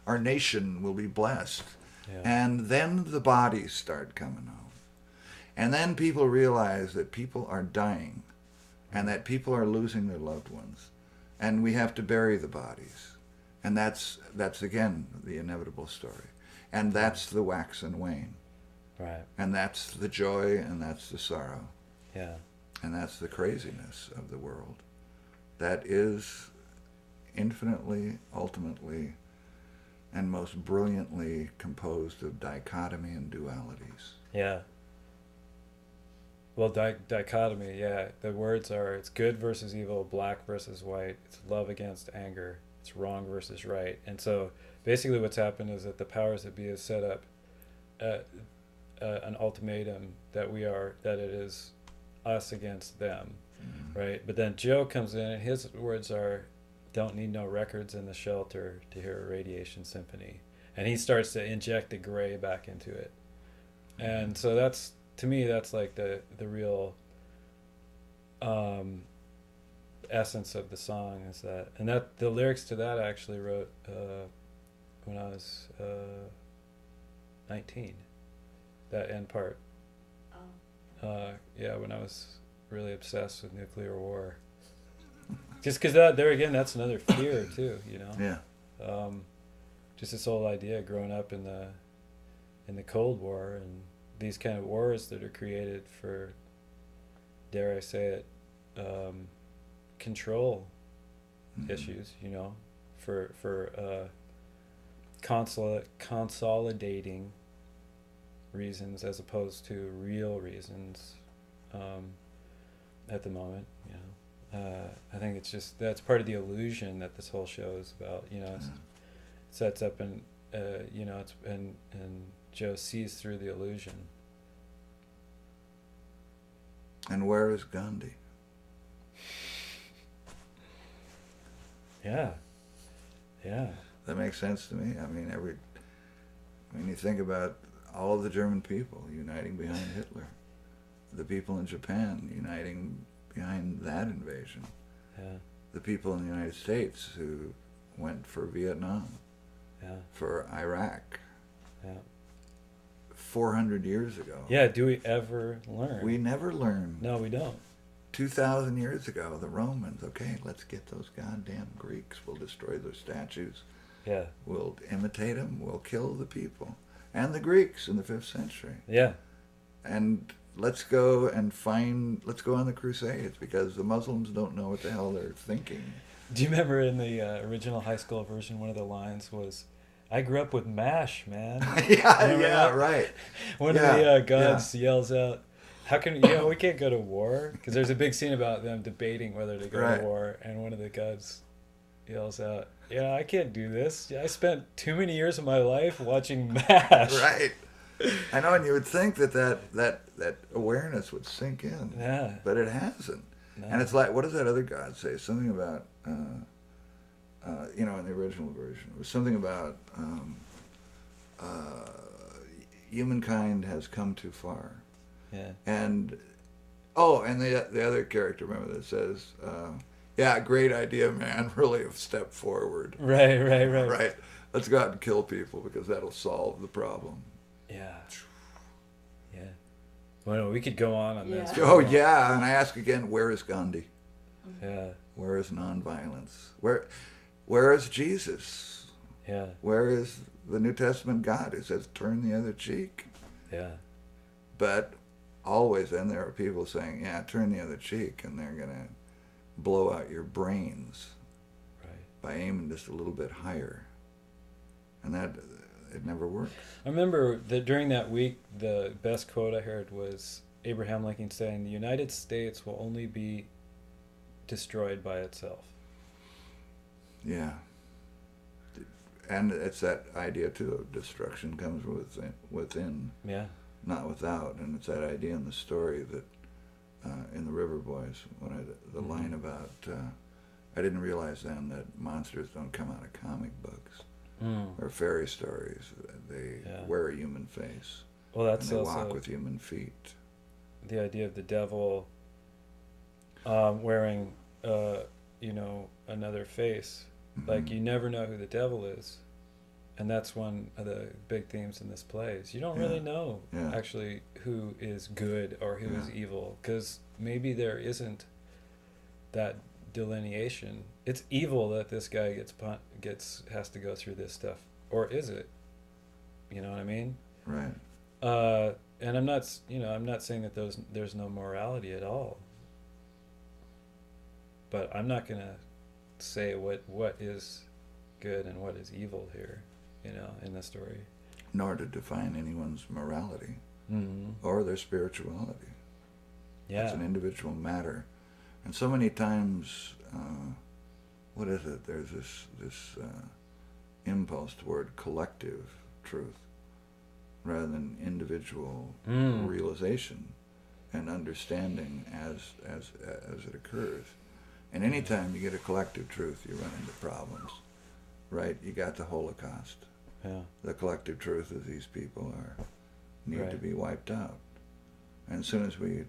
our nation will be blessed. Yeah. And then the bodies start coming home. And then people realize that people are dying and that people are losing their loved ones. And we have to bury the bodies. And that's again, the inevitable story. And that's the wax and wane. Right. And that's the joy and that's the sorrow. Yeah. And that's the craziness of the world. That is infinitely, ultimately, and most brilliantly composed of dichotomy and dualities. Yeah. Well, dichotomy, yeah. The words are, it's good versus evil, black versus white, it's love against anger, it's wrong versus right. And so basically what's happened is that the powers that be have set up an ultimatum that it is us against them, right? But then Joe comes in and his words are, don't need no records in the shelter to hear a radiation symphony. And he starts to inject the gray back into it. And so that's, to me, that's like the real essence of the song is that. And that the lyrics to that I actually wrote when I was 19. That end part. Yeah, when I was really obsessed with nuclear war. Just because there again, that's another fear too, you know. Yeah. Just this whole idea growing up in the Cold War and these kind of wars that are created for, dare I say it, control issues, you know, for consolidating reasons as opposed to real reasons at the moment, you know. I think it's just, that's part of the illusion that this whole show is about, you know. It sets up and you know, it's and Joe sees through the illusion. And where is Gandhi? Yeah. Yeah. That makes sense to me. I mean, you think about all of the German people uniting behind Hitler, the people in Japan uniting behind that invasion, the people in the United States who went for Vietnam, for Iraq, 400 years ago. Yeah, do we ever learn? We never learn. No, we don't. 2,000 years ago, the Romans, okay, let's get those goddamn Greeks. We'll destroy their statues. Yeah. We'll imitate them. We'll kill the people. And the Greeks in the 5th century. Yeah. And let's go on the Crusades because the Muslims don't know what the hell they're thinking. Do you remember in the original high school version, one of the lines was, I grew up with MASH, man. yeah, right. One of the gods yells out, how can, we can't go to war? Because there's a big scene about them debating whether to go to war, and one of the gods yells out, I can't do this. I spent too many years of my life watching MASH. Right. I know, and you would think that awareness would sink in. Yeah. But it hasn't. No. And it's like, what does that other god say? Something about, in the original version, it was something about humankind has come too far. Yeah. And the other character, remember, that says, great idea, man, really a step forward. Right. Let's go out and kill people because that'll solve the problem. Yeah. Well, we could go on this. Oh, yeah, and I ask again, where is Gandhi? Yeah. Where is nonviolence? Where is Jesus? Yeah. Where is the New Testament God who says, turn the other cheek? Yeah. But always then there are people saying, turn the other cheek, and they're going to blow out your brains by aiming just a little bit higher. And that, it never works. I remember that during that week, the best quote I heard was Abraham Lincoln saying, the United States will only be destroyed by itself. Yeah. And it's that idea, too, of destruction comes within, not without. And it's that idea in the story that, in the River Boys, when the line about, I didn't realize then that monsters don't come out of comic books or fairy stories. They wear a human face. Well, that's and they also walk with human feet. The idea of the devil wearing, another face. Mm-hmm. Like, you never know who the devil is And that's one of the big themes in this play is you don't really know actually who is good or who is evil, because maybe there isn't that delineation. It's evil that this guy has to go through this stuff, or is it? You know what I mean? Right. And I'm not saying that there's no morality at all. But I'm not gonna say what is good and what is evil here, in the story. Nor to define anyone's morality mm-hmm. or their spirituality. Yeah. It's an individual matter. And so many times, what is it? There's this impulse toward collective truth rather than individual realization and understanding as it occurs. And anytime you get a collective truth, you run into problems, right? You got the Holocaust. Yeah. The collective truth is these people need to be wiped out. And as soon as we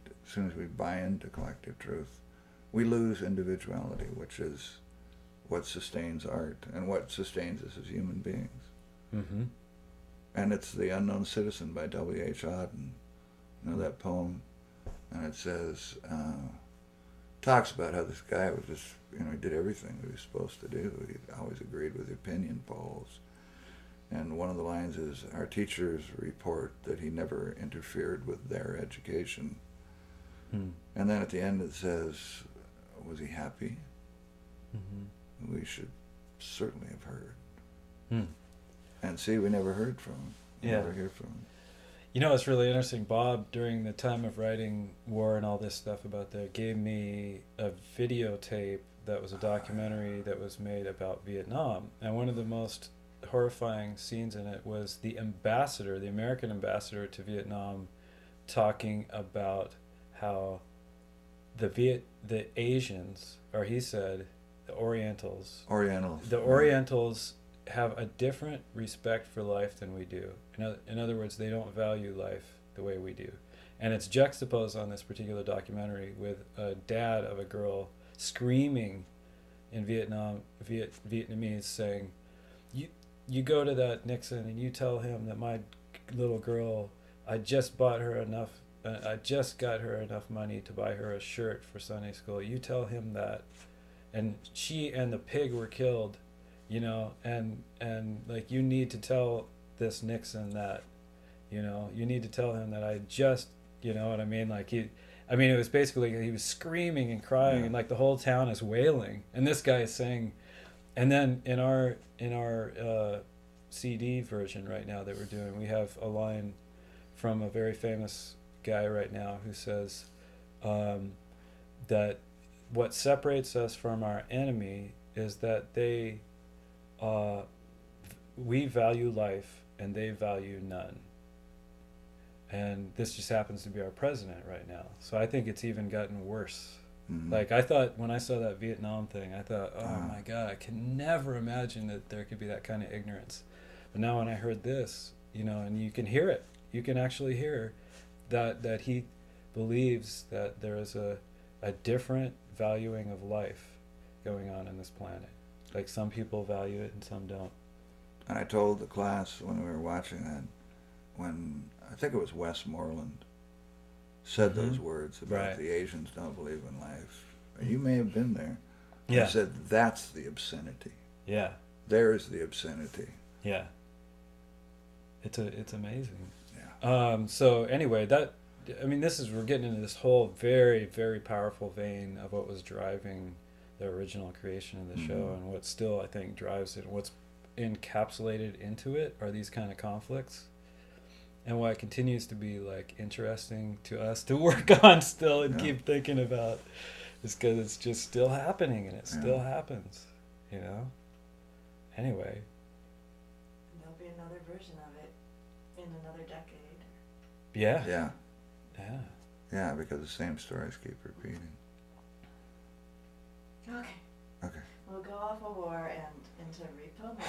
buy into collective truth, we lose individuality, which is what sustains art and what sustains us as human beings. Mm-hmm. And it's The Unknown Citizen by W.H. Auden. You know that poem? And it says, talks about how this guy was just, he did everything that he was supposed to do. He always agreed with the opinion polls. And one of the lines is, our teachers report that he never interfered with their education. And then at the end it says, was he happy? Mm-hmm. We should certainly have heard. And see, we never heard from him. Never hear from him. It's really interesting. Bob, during the time of writing War and all this stuff about that, gave me a videotape that was a documentary that was made about Vietnam. And one of the most horrifying scenes in it was the ambassador, the American ambassador to Vietnam, talking about how the Asians, or he said, the Orientals have a different respect for life than we do. In other words, they don't value life the way we do. And it's juxtaposed on this particular documentary with a dad of a girl screaming in Vietnamese, saying, you go to that Nixon and you tell him that my little girl, I just got her enough money to buy her a shirt for Sunday school. You tell him that. And she and the pig were killed, and like, you need to tell this Nixon that, you need to tell him that I just, you know what I mean? Like, it was basically, he was screaming and crying, and like the whole town is wailing, and this guy is saying. And then in our CD version right now that we're doing, we have a line from a very famous guy right now who says that what separates us from our enemy is that we value life and they value none. And this just happens to be our president right now. So I think it's even gotten worse. Mm-hmm. Like, I thought, when I saw that Vietnam thing, I thought, oh my God, I can never imagine that there could be that kind of ignorance. But now when I heard this, and you can hear it, you can actually hear that he believes that there is a different valuing of life going on this planet. Like, some people value it and some don't. And I told the class when we were watching that, when I think it was Westmoreland said those words about the Asians don't believe in life. You may have been there. Yeah. I said, that's the obscenity. Yeah. There's the obscenity. Yeah. It's amazing. Yeah. So anyway, we're getting into this whole very, very powerful vein of what was driving the original creation of the show, and what still, I think, drives it, what's encapsulated into it are these kind of conflicts. And why it continues to be, like, interesting to us to work on still and keep thinking about is because it's just still happening, and it still happens, Anyway. And there'll be another version of it in another decade. Yeah. Yeah. Yeah. Yeah, because the same stories keep repeating. Okay. We'll go off of War and into Repo Man.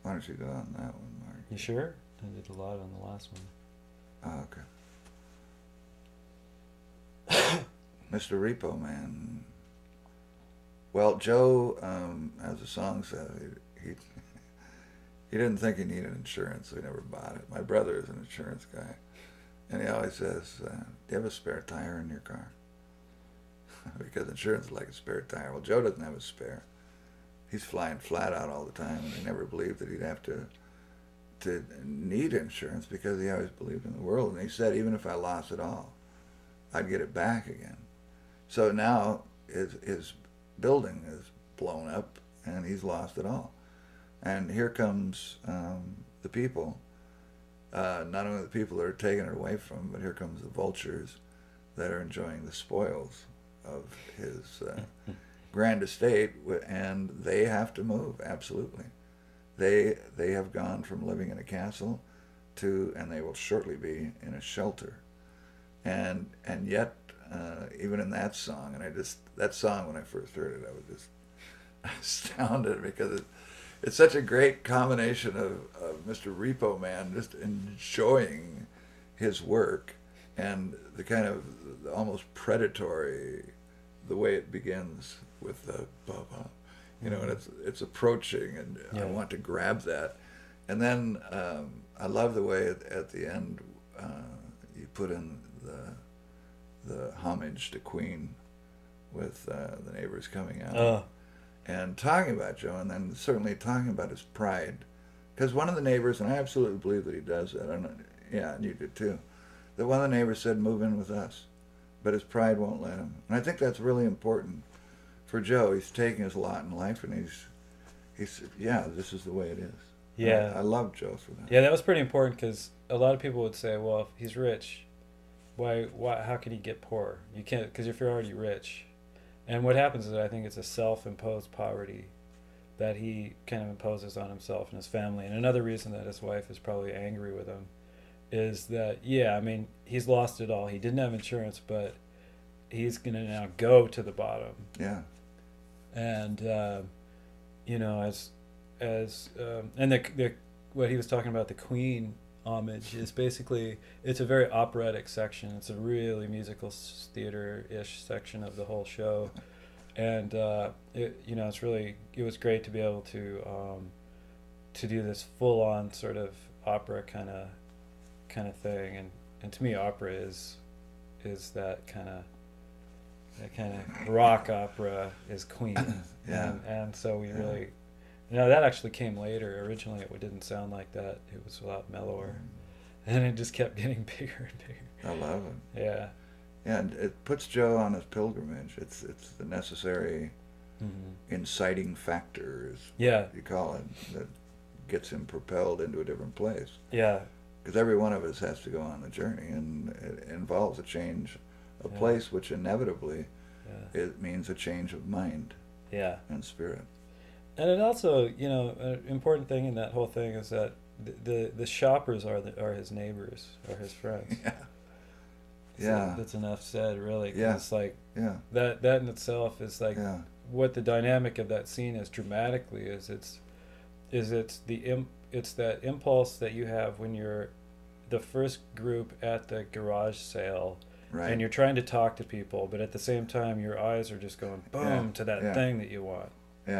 Why don't you go on that one, Mark? You sure? I did a lot on the last one. Oh, okay. Mr. Repo Man. Well, Joe, as the song says, he didn't think he needed insurance, so he never bought it. My brother is an insurance guy, and he always says, "Do you have a spare tire in your car?" Because insurance is like a spare tire. Well, Joe doesn't have a spare. He's flying flat out all the time, and he never believed that he'd have to need insurance because he always believed in the world. And he said, even if I lost it all, I'd get it back again. So now his building is blown up, and he's lost it all. And here comes the people, not only the people that are taking it away from him, but here comes the vultures that are enjoying the spoils of his grand estate, and they have to move, absolutely. They have gone from living in a castle to, and they will shortly be in a shelter. And yet, even in that song, that song, when I first heard it, I was just astounded because it's such a great combination of Mr. Repo Man just enjoying his work and the kind of almost predatory, the way it begins with the ba-ba, and it's approaching, and I want to grab that. And then I love the way at the end you put in the homage to Queen with the neighbors coming out and talking about Joe, and then certainly talking about his pride, because one of the neighbors, and I absolutely believe that he does that. And you did too. That one of the neighbors said, "Move in with us," but his pride won't let him. And I think that's really important for Joe. He's taking his lot in life, and he's this is the way it is. Yeah, I love Joe for that. Yeah, that was pretty important, because a lot of people would say, well, if he's rich, why how can he get poor? You can't, because if you're already rich. And what happens is, I think it's a self-imposed poverty that he kind of imposes on himself and his family. And another reason that his wife is probably angry with him is that, he's lost it all. He didn't have insurance, but he's going to now go to the bottom. Yeah. And, and the what he was talking about, the Queen homage, is basically, it's a very operatic section. It's a really musical theater-ish section of the whole show. And, it was great to be able to do this full-on sort of opera kind of thing. And to me, opera is that kind of rock opera is Queen. Yeah. And so we really, that actually came later. Originally it didn't sound like that. It was a lot mellower. And it just kept getting bigger and bigger. I love it. Yeah. Yeah, and it puts Joe on his pilgrimage. It's the necessary inciting factor, is what you call it, that gets him propelled into a different place. Yeah. Because every one of us has to go on the journey, and it involves a change of place, which inevitably it means a change of mind and spirit. And it also, an important thing in that whole thing is that the shoppers are his neighbors, are his friends. Yeah. That's enough said, really. 'Cause it's like that in itself is like what the dynamic of that scene is dramatically is it's that impulse that you have when you're the first group at the garage sale, and you're trying to talk to people, but at the same time your eyes are just going boom to that thing that you want.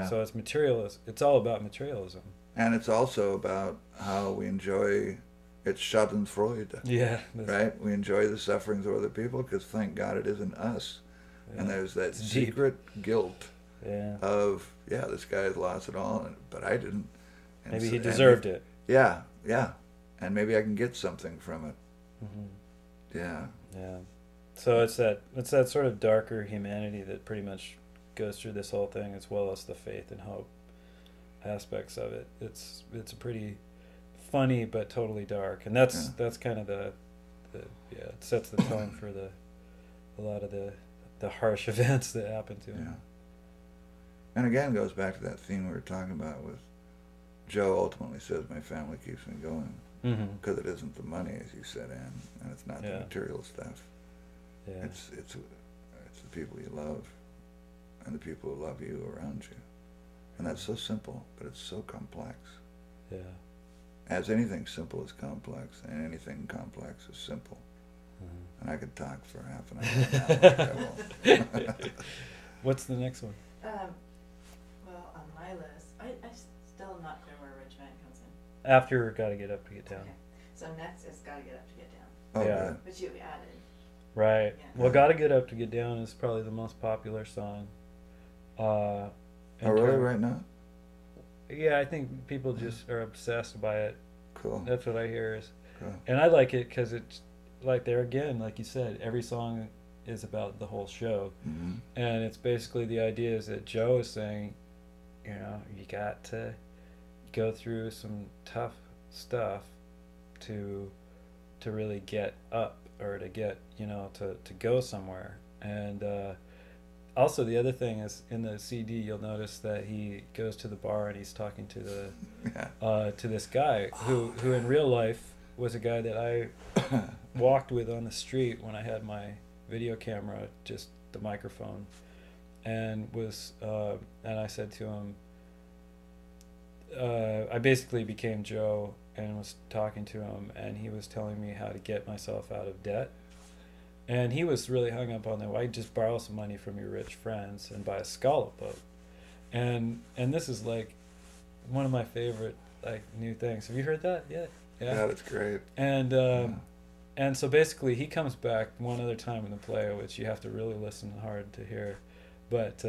So it's materialism. It's all about materialism. And it's also about how we enjoy. It's Schadenfreude. Yeah. Right? We enjoy the sufferings of other people because, thank God, it isn't us. And there's that secret guilt of, this guy has lost it all, but I didn't. And maybe he deserved it. Yeah. And maybe I can get something from it. Mm-hmm. Yeah. So it's that sort of darker humanity that pretty much goes through this whole thing, as well as the faith and hope aspects of it. It's a pretty funny but totally dark, and that's kind of it sets the tone for a lot of the harsh events that happen to him. And again, goes back to that theme we were talking about with Joe. Ultimately says, my family keeps me going, because it isn't the money, as you said, Ann, and it's not the material stuff. It's the people you love and the people who love you around you, and that's so simple, but it's so complex. As anything simple is complex, and anything complex is simple. And I could talk for half an hour now, but I won't. What's the next one? After Gotta Get Up to Get Down. Okay. So next is Gotta Get Up to Get Down. Oh, Yeah. good. Which you added. Right. Yeah. Well, Gotta Get Up to Get Down is probably the most popular song. Oh, really? Right now? Yeah, I think people just are obsessed by it. Cool. That's what I hear. Cool. And I like it because it's like there again, like you said, every song is about the whole show. Mm-hmm. And it's basically the idea is that Joe is saying, you know, you got to go through some tough stuff to really get up or to get, you know, to go somewhere. And also the other thing is in the CD you'll notice that he goes to the bar and he's talking to the to this guy who in real life was a guy that I walked with on the street when I had my video camera, just the microphone, and was and I said to him, I basically became Joe and was talking to him, and he was telling me how to get myself out of debt. And he was really hung up on that. Why just borrow some money from your rich friends and buy a scallop boat? And this is like one of my favorite like new things. Have you heard that yet? Yeah, that's great. And and so basically he comes back one other time in the play, which you have to really listen hard to hear. But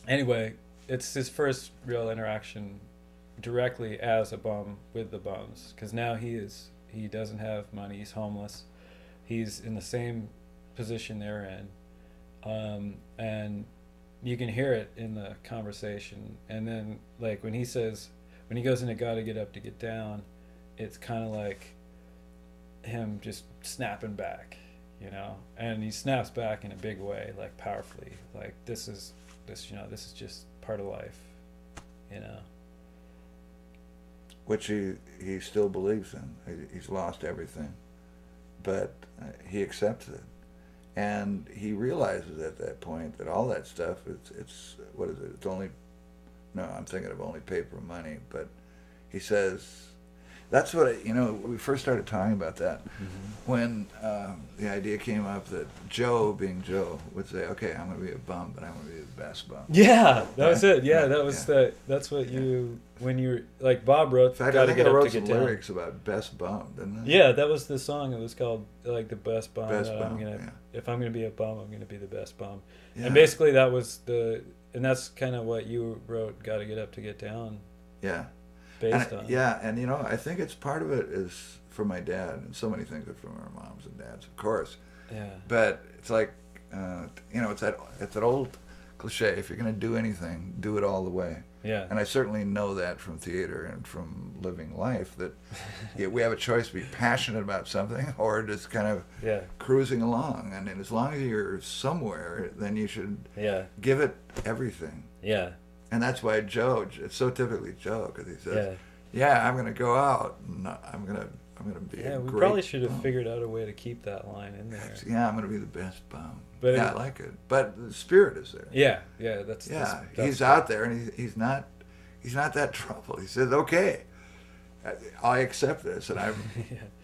anyway, it's his first real interaction directly as a bum with the bums, because now he doesn't have money, he's homeless, he's in the same position they're in, and you can hear it in the conversation. And then like when he goes into Gotta Get Up to Get Down, it's kind of like him just snapping back, you know, and he snaps back in a big way, like powerfully, like this is just part of life, you know. Which he still believes in. He's lost everything, but he accepts it, and he realizes at that point that all that stuff it's what is it? It's only, no, I'm thinking of only paper money. But he says that's what we first started talking about that when the idea came up that Joe, being Joe, would say, "Okay, I'm going to be a bum, but I'm going to be the best bum." Yeah, that was it. Yeah, that was that's what you when you like Bob wrote. In fact, Gotta I think Get I Up wrote to some Get Down. lyrics about best bum, didn't I? Yeah, that was the song. It was called like the best bum. Best that bum, I'm gonna, if I'm gonna be a bum, I'm gonna be the best bum. Yeah. And basically that was and that's kind of what you wrote. Gotta Get Up to Get Down. Yeah. Based on. Yeah, and I think it's part of it is from my dad, and so many things are from our moms and dads, of course. Yeah. But it's like, it's that old cliche: if you're going to do anything, do it all the way. Yeah. And I certainly know that from theater and from living life that we have a choice to be passionate about something or just kind of cruising along. And as long as you're somewhere, then you should give it everything. Yeah. And that's why Joe, it's so typically Joe, because he says, I'm going to go out and I'm going to be a we great probably should have bum. figured out a way to keep that line in there. Yeah, I'm going to be the best bum. But I like it. But the spirit is there. Yeah, that's he's out there, and he's not that trouble. He says, "Okay, I accept this, and I'm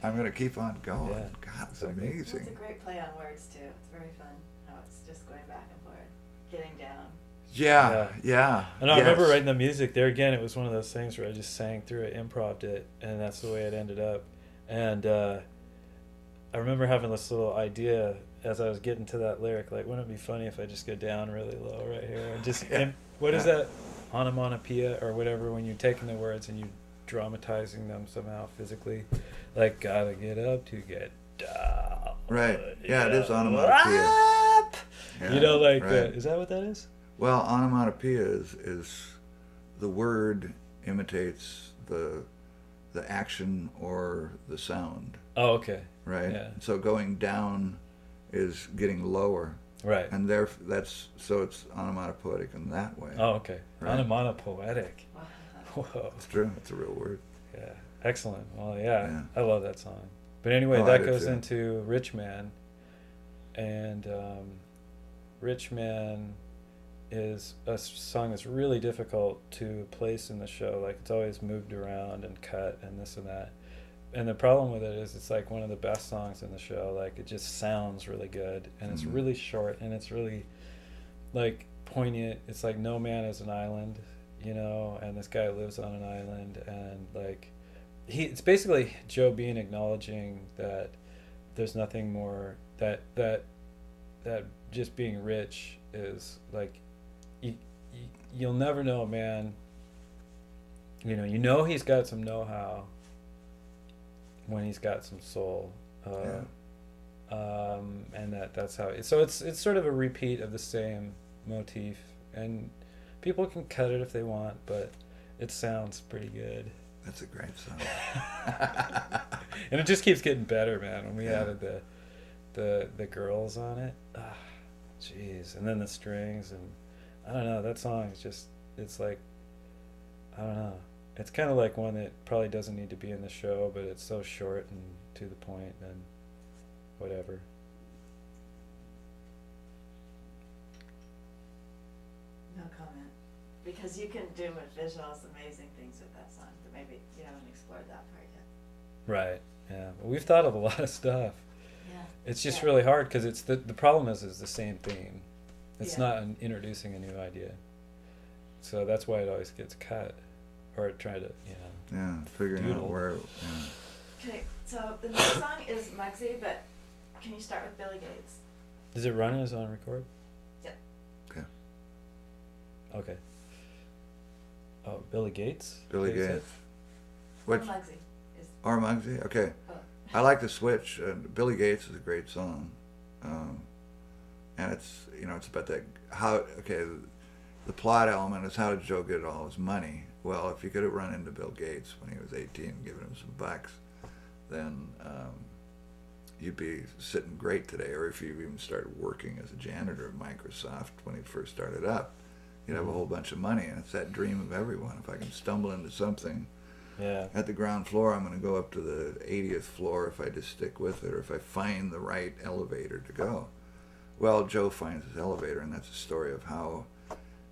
going to keep on going." Yeah. God, it's amazing. It's a great play on words too. It's very fun how it's just going back and forth, getting down. Yeah. And I remember writing the music there again. It was one of those things where I just sang through it, improv'd it, and that's the way it ended up. And I remember having this little idea as I was getting to that lyric, like, wouldn't it be funny if I just go down really low right here and just and what is that onomatopoeia or whatever, when you're taking the words and you're dramatizing them somehow physically, like gotta get up to get down. Right. Yeah, it is onomatopoeia. Yeah, is that what that is? Well, onomatopoeia is the word imitates the action or the sound. Oh, okay. Right. Yeah. So going down is getting lower. Right. And so it's onomatopoetic in that way. Oh, okay. Right? Onomatopoetic. Whoa. It's true. It's a real word. Yeah. Excellent. Well, yeah. I love that song. But anyway, that goes into Rich Man. And Rich Man is a song that's really difficult to place in the show. Like, it's always moved around and cut and this and that. And the problem with it is it's like one of the best songs in the show. Like, it just sounds really good, and it's really short, and it's really like poignant. It's like No Man is an Island, you know, and this guy lives on an island, and like, it's basically Joe Bean acknowledging that there's nothing more that just being rich is like, you'll never know a man. You know he's got some know-how when he's got some soul, and that's how. So it's sort of a repeat of the same motif, and people can cut it if they want, but it sounds pretty good. That's a great song. And it just keeps getting better, man. When we added the girls on it, jeez, and then the strings, and I don't know, that song is just, it's like, I don't know, it's kind of like one that probably doesn't need to be in the show, but it's so short and to the point, and whatever. No comment, because you can do with visuals amazing things with that song, but maybe you haven't explored that part yet. Right. Yeah. But we've thought of a lot of stuff. Yeah. It's just really hard because it's the problem is the same theme. It's not introducing a new idea. So that's why it always gets cut, or try to Yeah, figuring out where. Yeah. Okay, so the next song is Muggsy, but can you start with Billy Gates? Does it run as on record? Yep. Okay. Oh, Billy Gates? Billy Gates. Which? Muggsy. Or Muggsy? Okay. Oh. I like the switch. Billy Gates is a great song. And it's, it's about that, the plot element is how did Joe get all his money? Well, if you could have run into Bill Gates when he was 18 and given him some bucks, then you'd be sitting great today. Or if you even started working as a janitor at Microsoft when he first started up, you'd have a whole bunch of money. And it's that dream of everyone. If I can stumble into something at the ground floor, I'm going to go up to the 80th floor if I just stick with it, or if I find the right elevator to go. Well, Joe finds his elevator, and that's a story of how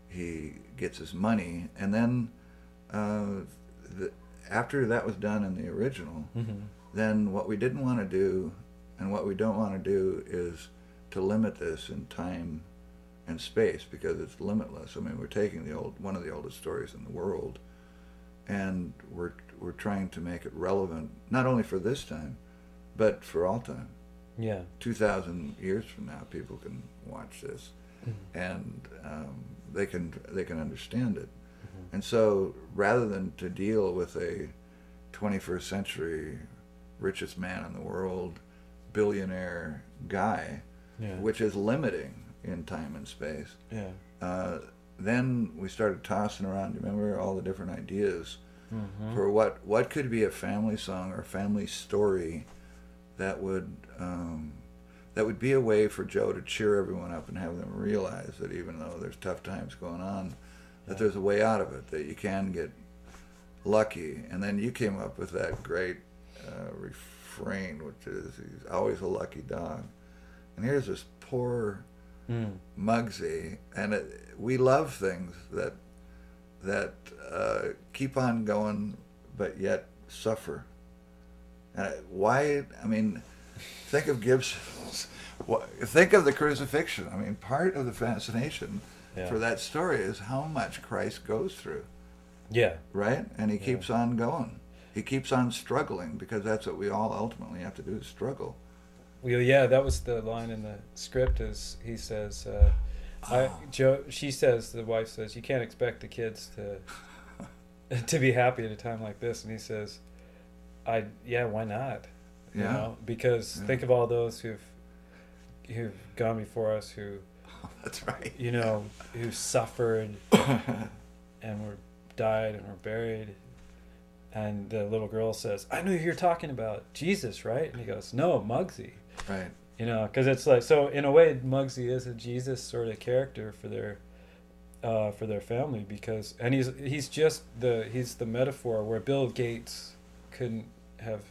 he gets his money. And then after that was done in the original, then what we didn't want to do and what we don't want to do is to limit this in time and space, because it's limitless. I mean, we're taking one of the oldest stories in the world, and we're trying to make it relevant not only for this time, but for all time. Yeah. 2,000 years from now, people can watch this, and they can understand it. And so, rather than to deal with a 21st century richest man in the world, billionaire guy, which is limiting in time and space, then we started tossing around. You remember all the different ideas for what could be a family song or a family story that would be a way for Joe to cheer everyone up and have them realize that even though there's tough times going on, that there's a way out of it, that you can get lucky. And then you came up with that great refrain, which is, he's always a lucky dog. And here's this poor Muggsy, and we love things that keep on going, but yet suffer. Why? I mean, think of Gibson's. Think of the crucifixion. I mean, part of the fascination for that story is how much Christ goes through. Yeah. Right? And he keeps on going. He keeps on struggling, because that's what we all ultimately have to do, is struggle. Well, yeah, that was the line in the script. Is he says, she says, the wife says, you can't expect the kids to be happy at a time like this, and he says, why not? You know, because think of all those who've gone before us, who that's right. Who suffered and were died and were buried. And the little girl says, I knew you're talking about Jesus, right? And he goes, no, Muggsy. Right. Because it's like, so in a way, Muggsy is a Jesus sort of character for their family, because, and he's the metaphor where Bill Gates couldn't have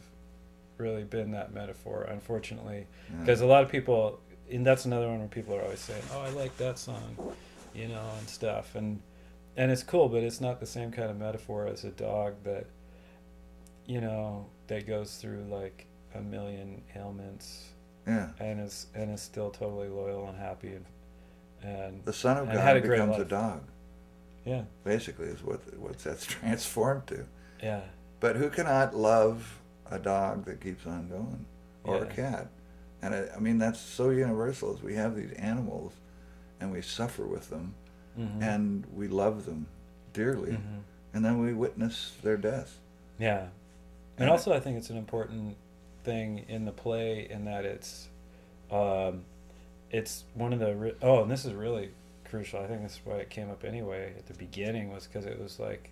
really been that metaphor, unfortunately, because a lot of people, and that's another one where people are always saying, oh, I like that song, and stuff, and it's cool, but it's not the same kind of metaphor as a dog that that goes through like a million ailments, and is still totally loyal and happy, and the Son of God becomes a dog. Yeah. Basically, is what that's transformed to. Yeah. But who cannot love a dog that keeps on going, or a cat? And I mean, that's so universal. Is we have these animals, and we suffer with them, and we love them dearly, and then we witness their death. Yeah. And also, I think it's an important thing in the play in that it's one of the and this is really crucial. I think this is why it came up anyway at the beginning, was because it was like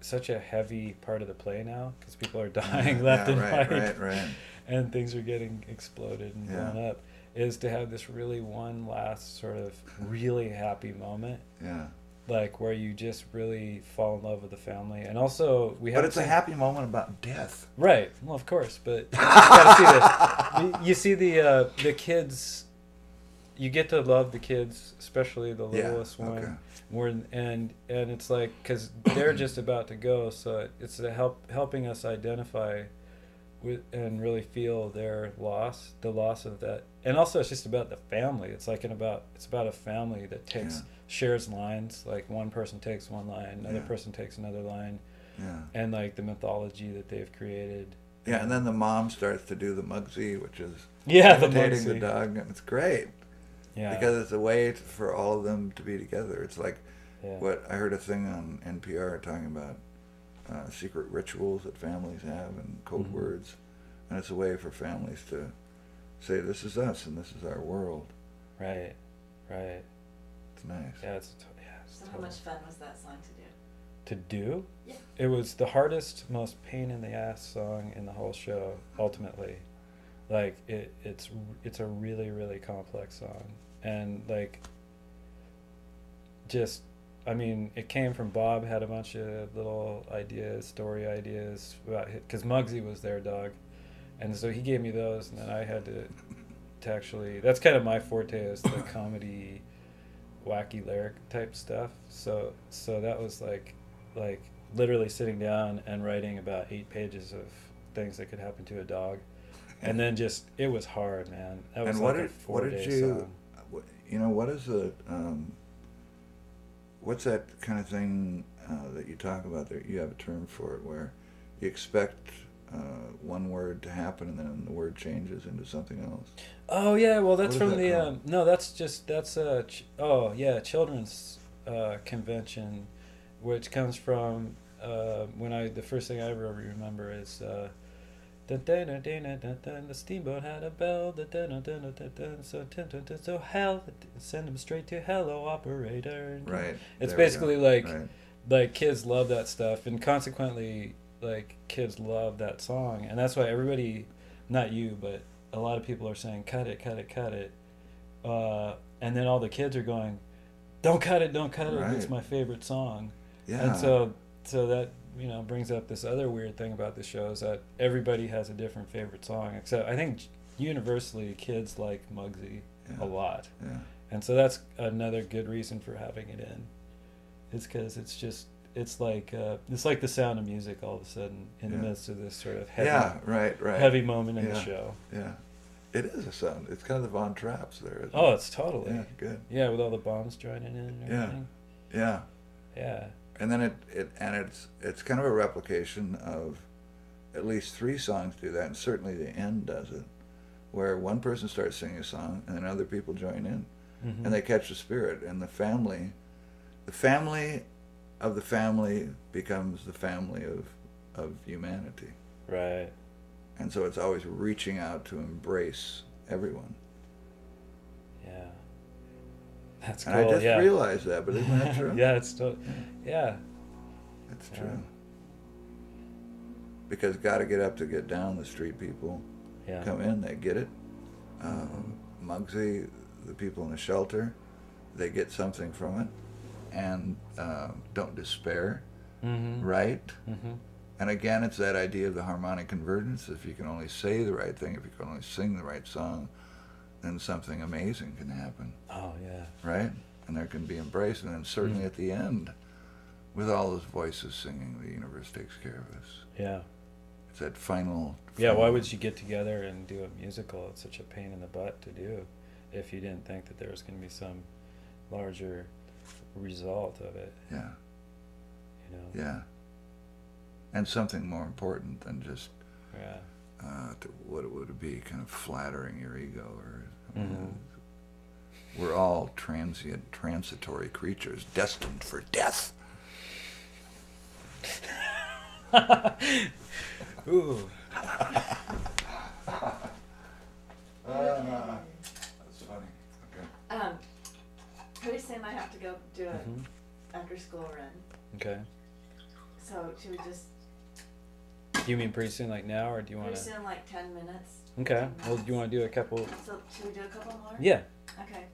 such a heavy part of the play now, because people are dying left and right, and things are getting exploded and blown up, is to have this really one last sort of really happy moment. Yeah. Like where you just really fall in love with the family, and also But it's a happy moment about death, right? Well, of course, but you gotta see you see the kids. You get to love the kids, especially the littlest one, more and it's like, because they're just about to go, so it's helping us identify with and really feel their loss, the loss of that, and also it's just about the family. It's about a family that shares lines. Like one person takes one line, another person takes another line, and like the mythology that they've created. Yeah, and then the mom starts to do the Mugsy, which is imitating the dog, and it's great. Yeah, because it's a way for all of them to be together. It's like what I heard a thing on NPR talking about secret rituals that families have and code words, and it's a way for families to say, "This is us and this is our world." Right. It's nice. Yeah, So how much fun was that song to do? To do? Yeah. It was the hardest, most pain in the ass song in the whole show. Ultimately, like it's a really, really complex song, and like just. I mean, it came from Bob, had a bunch of little ideas, story ideas about it, because Muggsy was their dog, and so he gave me those, and then I had to actually. That's kind of my forte, is the comedy, wacky lyric type stuff. So that was like literally sitting down and writing about 8 pages of things that could happen to a dog, and then just it was hard, man. That was like a 4-day song. You know, what is the what's that kind of thing that you talk about there? You have a term for it, where you expect one word to happen and then the word changes into something else. Oh yeah, well that's from the children's convention, which comes from the first thing I ever remember is the steamboat had a bell, so hell, send him straight to hello operator. Right. It's basically like kids love that stuff, and consequently like kids love that song, and that's why everybody, not you, but a lot of people are saying cut it, and then all the kids are going, don't cut it, it's my favorite song. Yeah. And so that brings up this other weird thing about the show, is that everybody has a different favorite song, except I think universally kids like Muggsy a lot. Yeah. And so that's another good reason for having it in. It's because it's like The Sound of Music all of a sudden in the midst of this sort of heavy moment in the show. Yeah. It is a sound. It's kind of the Von Trapps there, isn't it? It's totally. Yeah, good. Yeah, with all the bombs joining in and everything. Yeah. Yeah. And then it's kind of a replication of at least 3 songs do that, and certainly the end does it, where one person starts singing a song and then other people join in, and they catch the spirit, and the family of the family becomes the family of humanity. Right. And so it's always reaching out to embrace everyone. Yeah. That's cool. And I just realized that, but isn't that true? Yeah, it's still, It's true. Because got to get up to get down. The street people come in, they get it. Muggsy, the people in the shelter, they get something from it, and don't despair, right? And again, it's that idea of the harmonic convergence. If you can only say the right thing, if you can only sing the right song, then something amazing can happen. Oh, yeah. Right? And there can be embrace. And then certainly at the end, with all those voices singing, the universe takes care of us. Yeah. It's that final... Yeah, why would you get together and do a musical? It's such a pain in the butt to do if you didn't think that there was going to be some larger result of it. Yeah. You know. Yeah. And something more important than just what would it be, kind of flattering your ego, or we're all transient, transitory creatures destined for death. Ooh. That's funny. Okay. Pretty soon I have to go do an after-school run. Okay. So should we just? You mean pretty soon, like now, or do you want to? Pretty soon, like 10 minutes. Okay. Well, do you want to do a couple? So should we do a couple more? Yeah. Okay.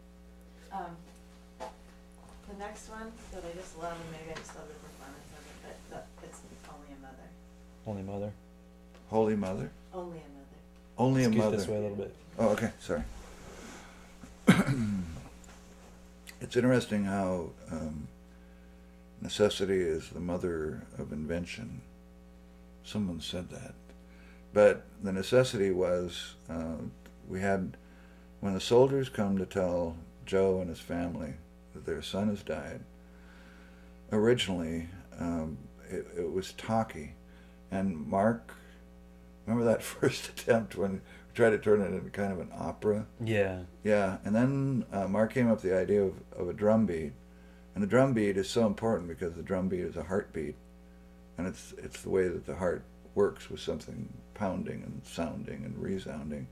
The next one that I just love, and maybe I just love the performance of it, but it's Only a Mother. Only Mother. Holy Mother? Only a Mother. Only Scoot a Mother. This way a little bit. Oh, okay. Sorry. It's interesting how necessity is the mother of invention. Someone said that. But the necessity was, we had, when the soldiers come to tell Joe and his family that their son has died, originally it was talky. And Mark, remember that first attempt when we tried to turn it into kind of an opera? Yeah. Yeah, and then Mark came up with the idea of a drum beat. And the drum beat is so important because the drum beat is a heartbeat. And it's the way that the heart works with something pounding and sounding and resounding.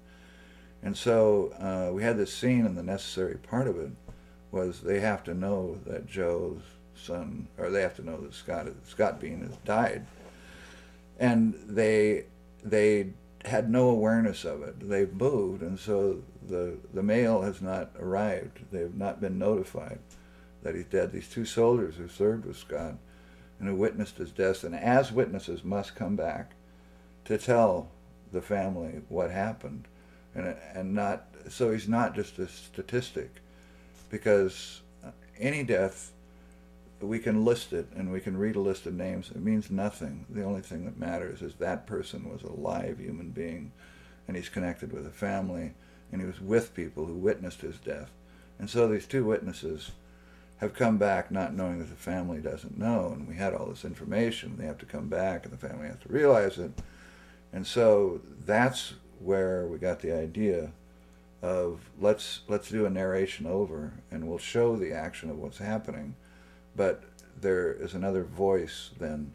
And so we had this scene, and the necessary part of it was they have to know that Joe's son, or they have to know that Scott Bean has died. And they had no awareness of it. They've moved, and so the mail has not arrived. They've not been notified that he's dead. These two soldiers who served with Scott and who witnessed his death, and as witnesses must come back to tell the family what happened, and not, so he's not just a statistic, because any death, we can list it and we can read a list of names. It means nothing. The only thing that matters is that person was a live human being, and he's connected with a family, and he was with people who witnessed his death. And so these two witnesses have come back not knowing that the family doesn't know, and we had all this information. They have to come back, and the family has to realize it. And so that's where we got the idea of let's do a narration over, and we'll show the action of what's happening, but there is another voice then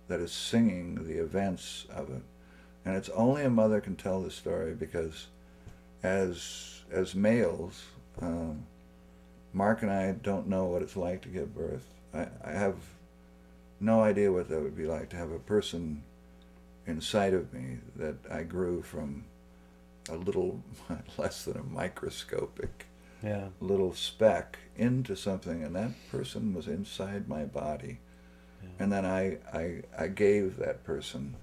that is singing the events of it. And it's only a mother can tell the story, because as males, Mark and I don't know what it's like to give birth. I have no idea what that would be like, to have a person inside of me that I grew from a little less than a microscopic little speck into something, and that person was inside my body. Yeah. And then I gave that person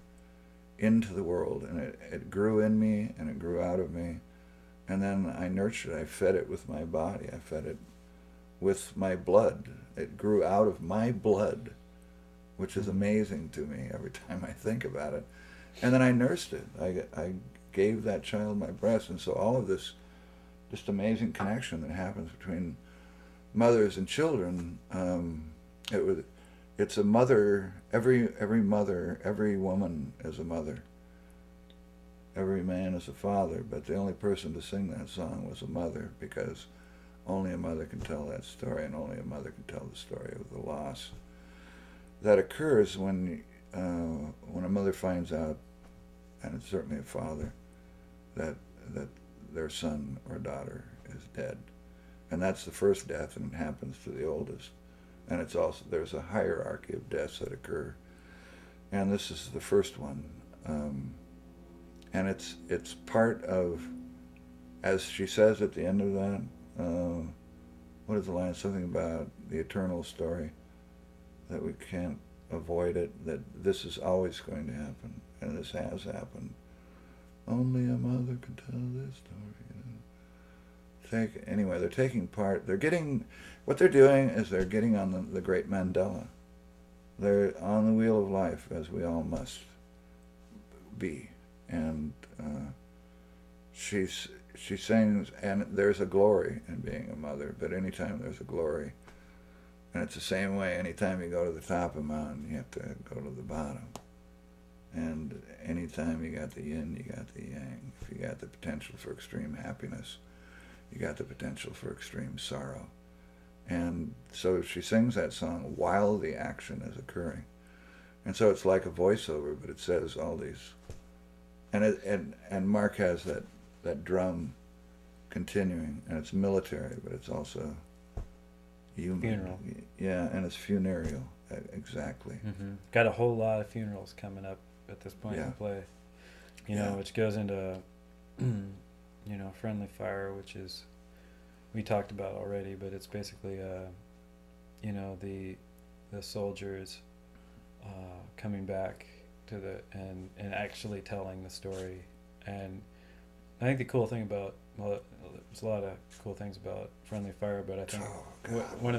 into the world, and it grew in me and it grew out of me, and then I nurtured it. I fed it with my body. I fed it with my blood. It grew out of my blood, which is amazing to me every time I think about it. And then I nursed it. I gave that child my breast, and so all of this just amazing connection that happens between mothers and children. It's a mother. Every mother, every woman is a mother. Every man is a father, but the only person to sing that song was a mother, because only a mother can tell that story, and only a mother can tell the story of the loss that occurs when a mother finds out, and it's certainly a father, that their son or daughter is dead. And that's the first death, and it happens to the oldest. And it's also, there's a hierarchy of deaths that occur, and this is the first one. And it's part of, as she says at the end of that, what is the line? Something about the eternal story, that we can't avoid it, that this is always going to happen, and this has happened. Only a mother can tell this story. Anyway, they're taking part. What they're doing is they're getting on the great Mandela. They're on the wheel of life, as we all must be. And she sings, and there's a glory in being a mother, but anytime there's a glory, And it's the same way. Anytime you go to the top of a mountain, you have to go to the bottom. And anytime you got the yin, you got the yang. If you got the potential for extreme happiness, you got the potential for extreme sorrow. And so she sings that song while the action is occurring. And so it's like a voiceover, but it says all these. And Mark has that drum continuing, and it's military, but it's also human. Funeral. Yeah, and it's funereal, exactly. Mm-hmm. Got a whole lot of funerals coming up at this point in play. You know, which goes into, you know, Friendly Fire, which is, we talked about already, but it's basically, you know, the soldiers coming back to and actually telling the story. And I think the cool thing about, well, there's a lot of cool things about Friendly Fire, but I think one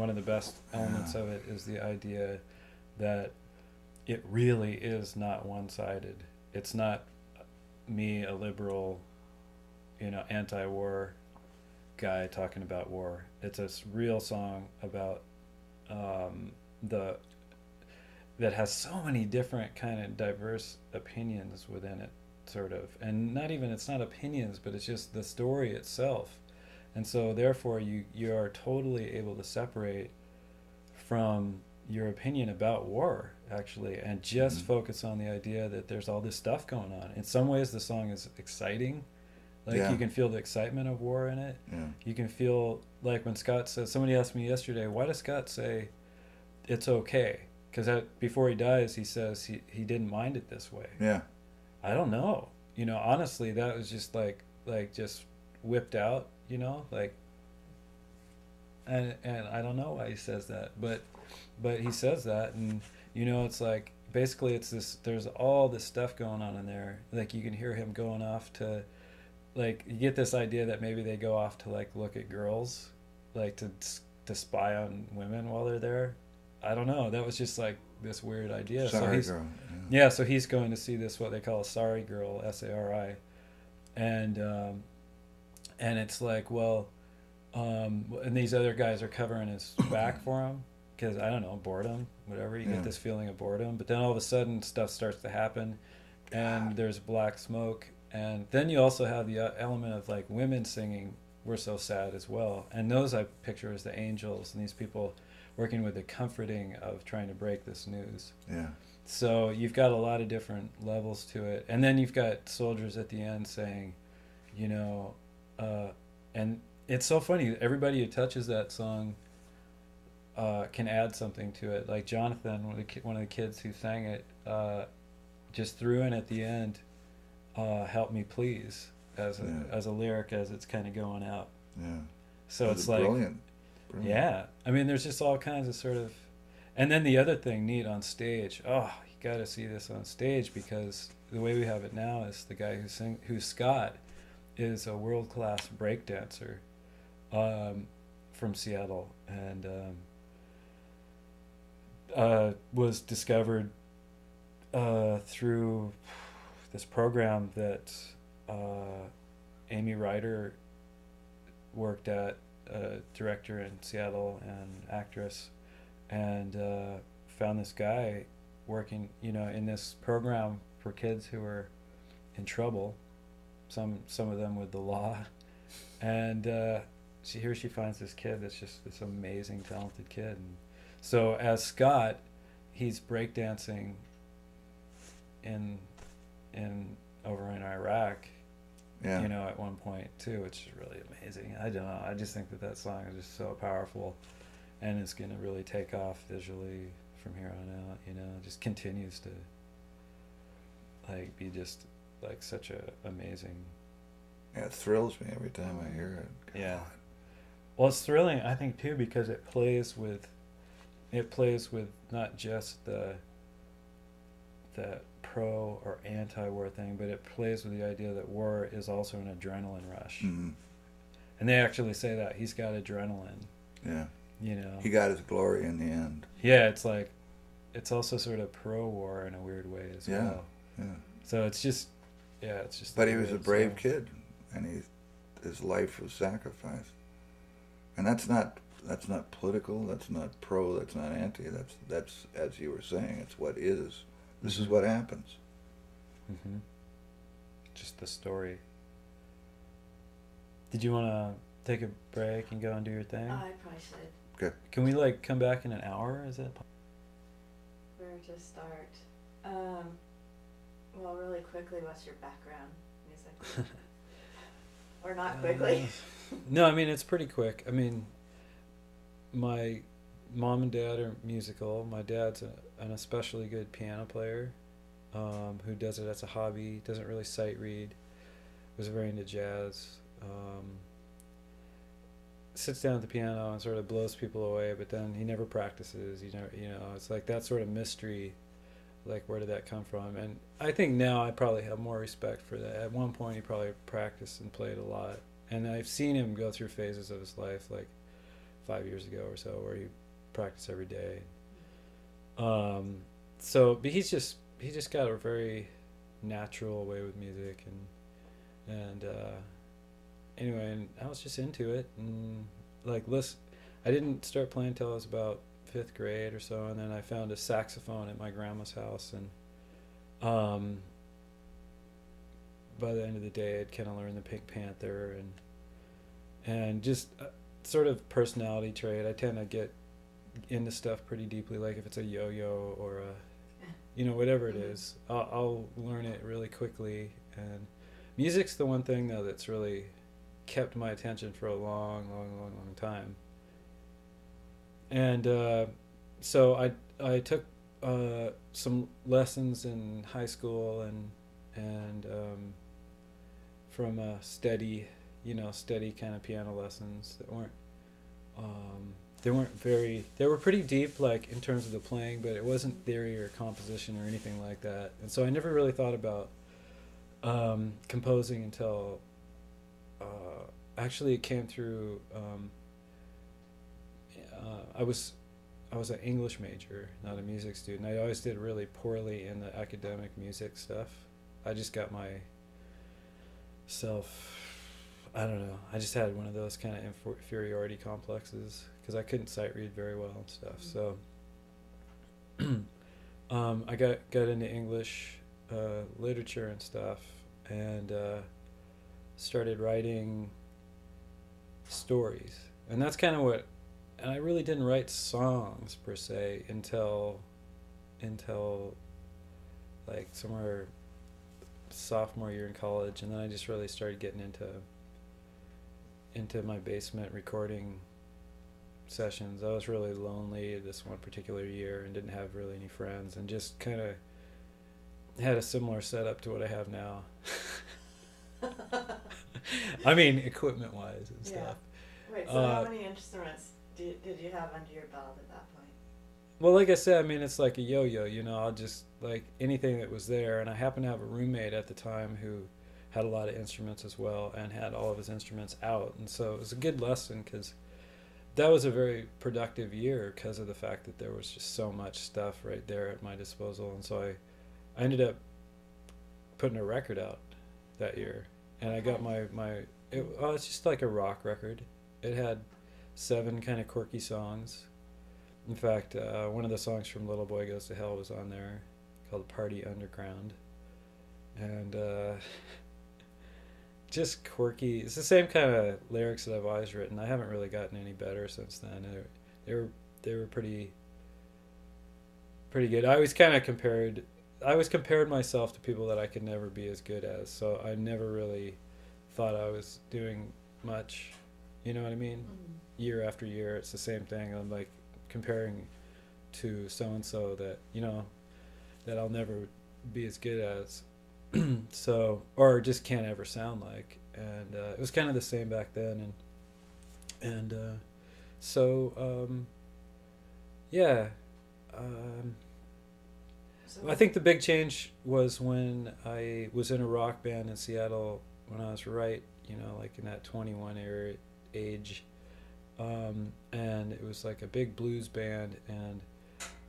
of the best elements of it is the idea that it really is not one-sided. It's not me, a liberal, you know, anti-war guy talking about war. It's a real song about that has so many different kind of diverse opinions within it, sort of, and it's not opinions, but it's just the story itself. And so therefore you are totally able to separate from your opinion about war, actually, and just focus on the idea that there's all this stuff going on. In some ways the song is exciting, like you can feel the excitement of war in it. You can feel, like when Scott says, somebody asked me yesterday, why does Scott say it's okay? Because before he dies, he says he didn't mind it this way. I don't know. You know, honestly, that was just like just whipped out, you know, like, and I don't know why he says that, but he says that, and, you know, it's like, basically it's this, there's all this stuff going on in there. Like, you can hear him going off to, like, you get this idea that maybe they go off to, like, look at girls, like, to spy on women while they're there. I don't know. That was just like this weird idea. Sorry girl. Yeah, so he's going to see this, what they call a sorry girl, SARI, and it's like, well, and these other guys are covering his back for him because, I don't know, boredom, whatever. You get this feeling of boredom, but then all of a sudden stuff starts to happen, and there's black smoke, and then you also have the element of, like, women singing "We're So Sad" as well, and those I picture as the angels, and these people working with the comforting of trying to break this news. So you've got a lot of different levels to it. And then you've got soldiers at the end saying, you know, and it's so funny, everybody who touches that song can add something to it. Like Jonathan, one of the kids who sang it, just threw in at the end, "Help me please," as a lyric as it's kind of going out. So it's like, brilliant. Yeah, I mean, there's just all kinds of sort of, and then the other thing neat on stage. Oh, you got to see this on stage, because the way we have it now is the guy who's Scott, is a world-class breakdancer from Seattle, and was discovered through this program that Amy Ryder worked at, a director in Seattle and actress, and found this guy working, you know, in this program for kids who were in trouble, some of them with the law, and she finds this kid that's just this amazing, talented kid. And so as Scott, he's breakdancing in over in Iraq, you know, at one point too, which is really amazing. I don't know, I just think that song is just so powerful, and it's going to really take off visually from here on out, you know. It just continues to, like, be just like such a amazing. Yeah, it thrills me every time I hear it. God. Well, it's thrilling, I think, too, because it plays with not just the pro or anti-war thing, but it plays with the idea that war is also an adrenaline rush. And they actually say that he's got adrenaline. You know, he got his glory in the end. Yeah, it's like, it's also sort of pro-war in a weird way as well. So it's just, it's just. But he was a brave kid, and his life was sacrificed, and that's not That's not political. That's not pro. That's not anti. That's as you were saying. It's what is. This is what happens. Mm-hmm. Just the story. Did you want to take a break and go and do your thing? I probably should. Okay. Can we like come back in an hour? Is that? Where to start? Well, really quickly, what's your background music? Or not quickly? No, I mean, it's pretty quick. I mean, my mom and dad are musical. My dad's an especially good piano player who does it as a hobby, doesn't really sight read, was very into jazz. Sits down at the piano and sort of blows people away, but then he never practices. You know, it's like that sort of mystery. Like, where did that come from? And I think now I probably have more respect for that. At one point, he probably practiced and played a lot. And I've seen him go through phases of his life, like 5 years ago or so, where he practiced every day. But he just got a very natural way with music, and anyway, and I was just into it, and like, listen, I didn't start playing till I was about 5th grade or so, and then I found a saxophone at my grandma's house, and by the end of the day I'd kind of learned the Pink Panther and just sort of personality trait. I tend to get into stuff pretty deeply, like if it's a yo-yo or whatever it is, I'll learn it really quickly. And music's the one thing though that's really kept my attention for a long time. And so I took some lessons in high school and from a steady kind of piano lessons that weren't they were pretty deep, like in terms of the playing, but it wasn't theory or composition or anything like that. And so I never really thought about composing until actually it came through. I was an English major, not a music student. I always did really poorly in the academic music stuff. I just got I don't know, I just had one of those kind of inferiority complexes because I couldn't sight read very well and stuff. So I got into English literature and stuff, and started writing stories. And that's kind of and I really didn't write songs per se until like somewhere sophomore year in college, and then I just really started getting into my basement recording sessions. I was really lonely this one particular year and didn't have really any friends, and just kind of had a similar setup to what I have now. I mean, equipment wise and stuff. Wait, so how many instruments did you have under your belt at that point? Well, like I said, I mean, it's like a yo-yo, I'll just, like, anything that was there. And I happened to have a roommate at the time who had a lot of instruments as well and had all of his instruments out. And so it was a good lesson, because that was a very productive year because of the fact that there was just so much stuff right there at my disposal. And so I ended up putting a record out that year. And I got it's just like a rock record. It had 7 kind of quirky songs. In fact, one of the songs from Little Boy Goes to Hell was on there, called Party Underground. And just quirky. It's the same kind of lyrics that I've always written. I haven't really gotten any better since then. They were pretty good. I always compared myself to people that I could never be as good as. So I never really thought I was doing much. You know what I mean? Mm-hmm. Year after year, it's the same thing. I'm like comparing to so and so that that I'll never be as good as. So, or just can't ever sound like. And it was kind of the same back then. And I think the big change was when I was in a rock band in Seattle when I was like in that 21 age. And it was like a big blues band, and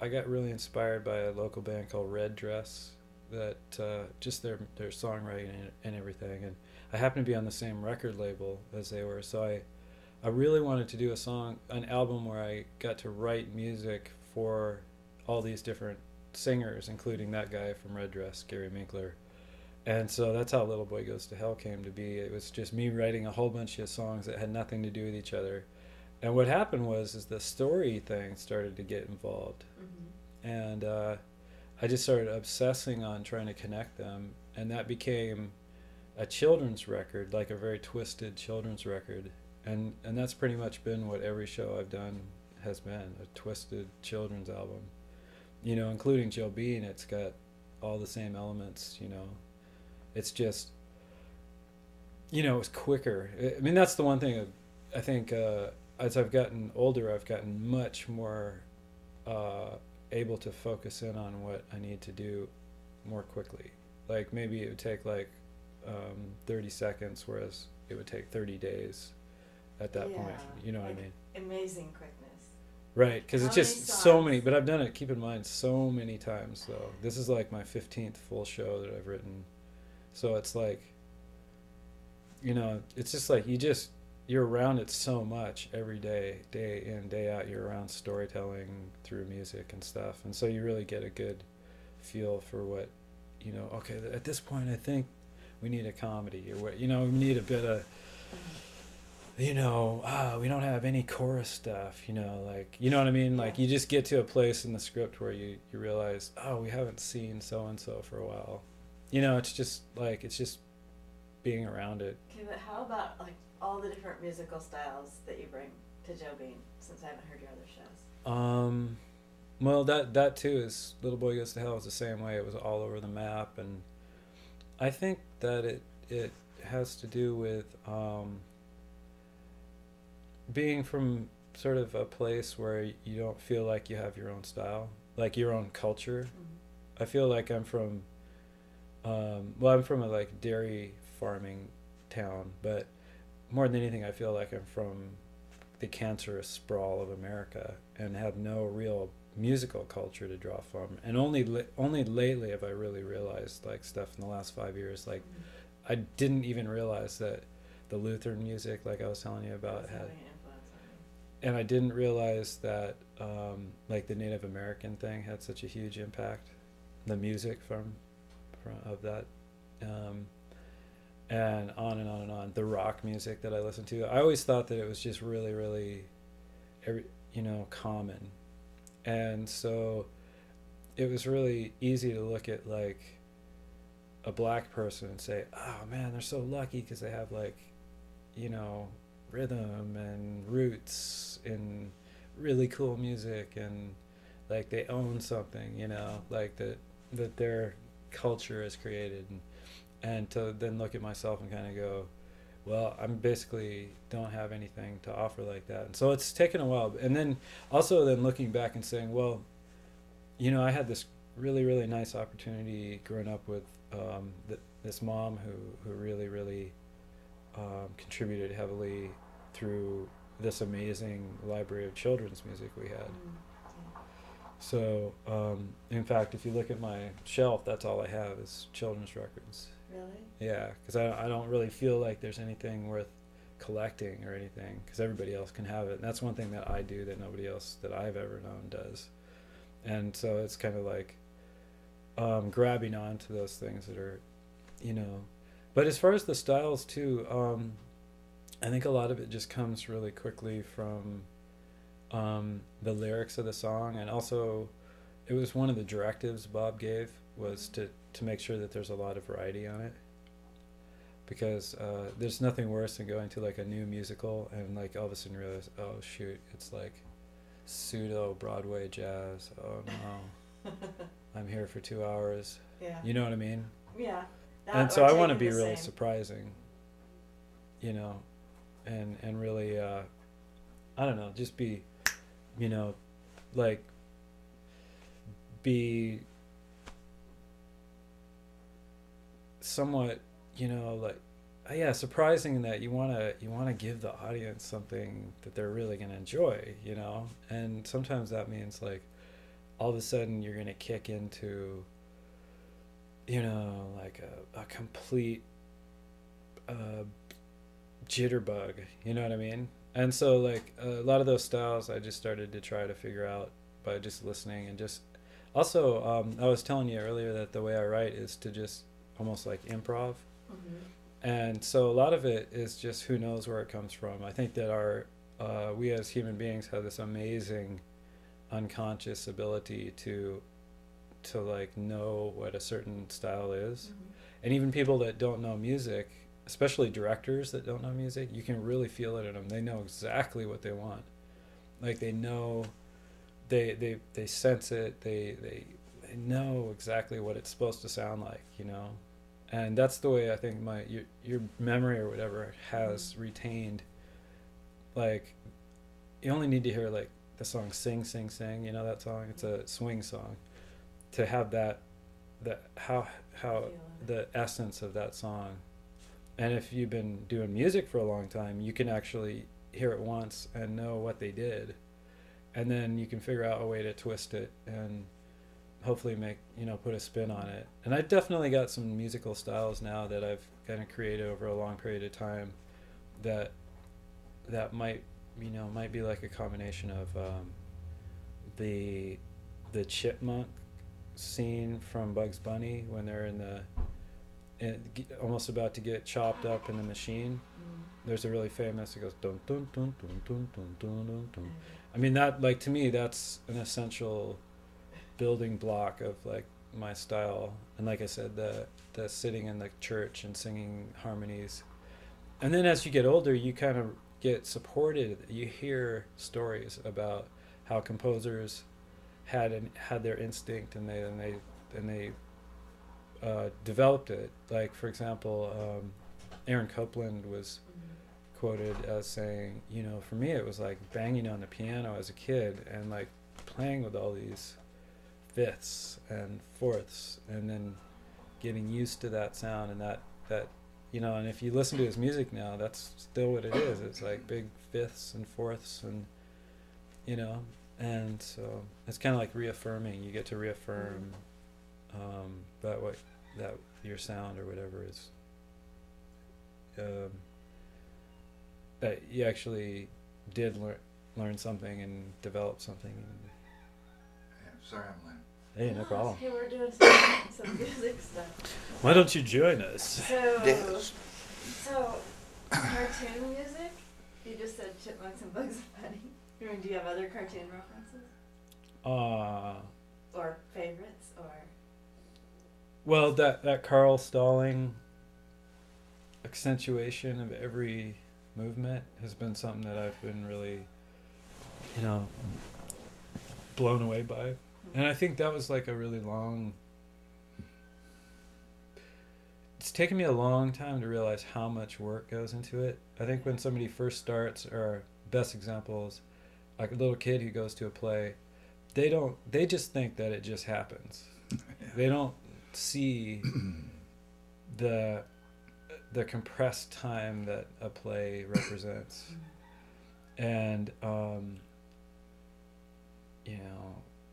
I got really inspired by a local band called Red Dress, that just their songwriting and everything. And I happened to be on the same record label as they were, so I really wanted to do an album where I got to write music for all these different singers, including that guy from Red Dress, Gary Minkler. And so that's how Little Boy Goes to Hell came to be. It was just me writing a whole bunch of songs that had nothing to do with each other. And what happened is the story thing started to get involved. Mm-hmm. And I just started obsessing on trying to connect them. And that became a children's record, like a very twisted children's record. And that's pretty much been what every show I've done has been, a twisted children's album. You know, including Joe Bean, it's got all the same elements, you know. It's just, you know, it's quicker. I mean, that's the one thing I think as I've gotten older, I've gotten much more able to focus in on what I need to do more quickly. Like maybe it would take like 30 seconds, whereas it would take 30 days at that point. You know what I mean? Amazing quickness. Right, because it's just so many, but I've done it, keep in mind, so many times though. This is like my 15th full show that I've written. So it's like, you know, it's just like you're around it so much every day, day in, day out. You're around storytelling through music and stuff. And so you really get a good feel for what, you know, okay, at this point I think we need a comedy, or what, you know, we need a bit of, you know, we don't have any chorus stuff, you know, like, you know what I mean? Like you just get to a place in the script where you realize, oh, we haven't seen so-and-so for a while. You know, it's just being around it. Okay, but how about like all the different musical styles that you bring to Joe Bean, since I haven't heard your other shows? Well, that too is Little Boy Goes to Hell was the same way. It was all over the map, and I think that it has to do with being from sort of a place where you don't feel like you have your own style, like your own culture. Mm-hmm. I feel like I'm from I'm from a like dairy farming town, but more than anything I feel like I'm from the cancerous sprawl of America and have no real musical culture to draw from. And only lately have I really realized like stuff in the last 5 years. Like I didn't even realize that the Lutheran music, like I was telling you about, had, and I didn't realize that like the Native American thing had such a huge impact. The music from of that, and on and on and on. The rock music that I listened to, I always thought that it was just really, really, you know, common, and so it was really easy to look at like a black person and say, oh man, they're so lucky because they have like, you know, rhythm and roots and really cool music, and like they own something, you know, like that their culture is created, and to then look at myself and kind of go, well, I'm basically don't have anything to offer like that. And so it's taken a while, and then also then looking back and saying, well, you know, I had this really, really nice opportunity growing up with this mom who really, really contributed heavily through this amazing library of children's music we had. So, in fact, if you look at my shelf, that's all I have is children's records. Really? Yeah, because I don't really feel like there's anything worth collecting or anything, because everybody else can have it. And that's one thing that I do that nobody else that I've ever known does. And so it's kind of like grabbing onto those things that are, you know. But as far as the styles, too, I think a lot of it just comes really quickly from the lyrics of the song, and also it was one of the directives Bob gave was to make sure that there's a lot of variety on it, because there's nothing worse than going to like a new musical and like all of a sudden realize, oh shoot, it's like pseudo Broadway jazz. Oh no. I'm here for 2 hours. Yeah. You know what I mean? Yeah. And so I want to be really surprising, you know, and really I don't know, just be, you know, like be somewhat, you know, like surprising that you want to give the audience something that they're really going to enjoy, you know. And sometimes that means like all of a sudden you're going to kick into, you know, like a complete jitterbug, you know what I mean? And so like a lot of those styles I just started to try to figure out by just listening and just also I was telling you earlier that the way I write is to just almost like improv. And so a lot of it is just who knows where it comes from. I think that our we as human beings have this amazing unconscious ability to like know what a certain style is. And even people that don't know music, especially directors that don't know music, you can really feel it in them. They know exactly what they want. Like they know, they sense it. They know exactly what it's supposed to sound like, you know. And that's the way I think your memory or whatever has retained. Like, you only need to hear like the song "Sing, Sing, Sing." You know that song? It's a swing song. To have that how the essence of that song. And if you've been doing music for a long time, you can actually hear it once and know what they did. And then you can figure out a way to twist it and hopefully make, put a spin on it. And I've definitely got some musical styles now that I've kind of created over a long period of time that might be like a combination of the chipmunk scene from Bugs Bunny when they're almost about to get chopped up in the machine. There's a really famous, it goes dun dun dun dun dun dun dun dun dun. I mean, that, like, to me, that's an essential building block of like my style. And like I said, the sitting in the church and singing harmonies. And then as you get older, you kind of get supported. You hear stories about how composers had their instinct and they developed it. Like, for example, Aaron Copland was quoted as saying, for me it was like banging on the piano as a kid and like playing with all these fifths and fourths and then getting used to that sound and that and if you listen to his music now, that's still what it is. It's like big fifths and fourths and and so it's kind of like reaffirming. You get to reaffirm that your sound or whatever is that you actually did learn something and develop something. Sorry, I'm late. Hey, no problem. Hey, we're doing some music stuff. Why don't you join us? So cartoon music? You just said Chipmunks and Bugs Bunny. I mean, do you have other cartoon references? Or favorites, or? Well, that Carl Stalling accentuation of every movement has been something that I've been really, blown away by. And I think that was like a really long... It's taken me a long time to realize how much work goes into it. I think when somebody first starts, or best examples, like a little kid who goes to a play, they just think that it just happens. Yeah. They don't see the compressed time that a play represents. And